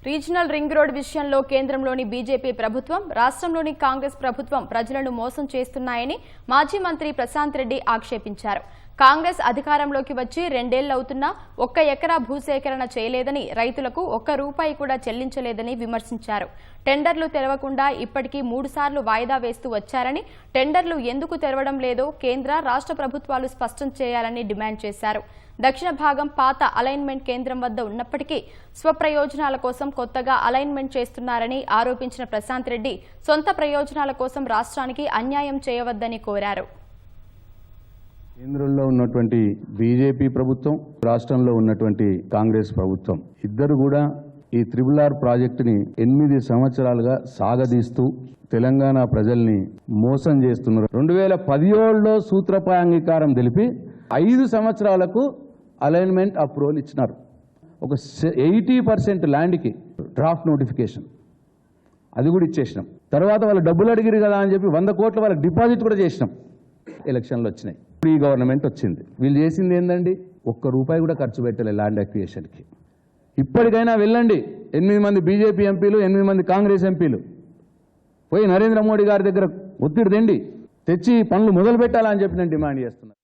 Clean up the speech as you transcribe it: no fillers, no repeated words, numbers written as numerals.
Regional ring road విషయంలో కేంద్రంలోని BJP ప్రభుత్వం, రాష్ట్రంలోని కాంగ్రెస్ ప్రభుత్వం ప్రజలను మోసం చేస్తున్నాయని మాజీ మంత్రి ప్రశాంత్ రెడ్డి ఆక్షేపించారు. కాంగ్రెస్ అధికారంలోకి వచ్చి 2 ఏళ్లవుతున్నా 1 ఎకరా భూసేకరణ చేయలేదని, రైతులకు 1 రూపాయి కూడా చెల్లించలేదని విమర్శించారు. టెండర్లు తెరవకుండా ఇప్పటికీ 3 సార్లు వాయిదా వేస్తూ వచ్చారని, టెండర్లు ఎందుకు తెరవడం లేదో కేంద్ర, రాష్ట్ర ప్రభుత్వాలు స్పష్టం చేయాలని డిమాండ్ చేశారు. దక్షిణ భాగం పాత అలైన్మెంట్ కేంద్రం వద్ద ఉన్నప్పటికీ స్వప్రయోజనాల కోసం కొత్తగా అలైన్మెంట్ చేస్తున్నారని ఆరోపించిన ప్రశాంత్ రెడ్డి, సొంత ప్రయోజనాల కోసం రాష్ట్రానికి అన్యాయం చేయవద్దని కోరారు. కేంద్రంలో ఉన్నటువంటి బీజేపీ ప్రభుత్వం, రాష్ట్రంలో ఉన్నటువంటి కాంగ్రెస్ ప్రభుత్వం ఇద్దరు కూడా ఈ RRR ప్రాజెక్టుని 8 సంవత్సరాలుగా సాగదీస్తూ తెలంగాణ ప్రజల్ని మోసం చేస్తున్నారు. 2017లో సూత్రప్రాయ అంగీకారం తెలిపి 5 సంవత్సరాలకు అలైన్మెంట్ అప్రూవల్ ఇచ్చినారు. ఒక 80% ల్యాండ్కి డ్రాఫ్ట్ నోటిఫికేషన్ అది కూడా ఇచ్చేసినాం. తర్వాత వాళ్ళు డబ్బులు అడిగిరు కదా అని చెప్పి 100 కోట్ల వాళ్ళకి డిపాజిట్ కూడా చేసినాం. ఎలక్షన్లు వచ్చినాయి, ఇప్పుడు ఈ గవర్నమెంట్ వచ్చింది. వీళ్ళు చేసింది ఏందండి? 1 రూపాయి కూడా ఖర్చు పెట్టలే ల్యాండ్ అక్విజిషన్కి. ఇప్పటికైనా వెళ్ళండి, 8 మంది బీజేపీ ఎంపీలు, 8 మంది కాంగ్రెస్ ఎంపీలు పోయి నరేంద్ర మోడీ గారి దగ్గర ఒత్తిడి తెచ్చి పనులు మొదలు పెట్టాలని చెప్పి నేను డిమాండ్ చేస్తున్నాను.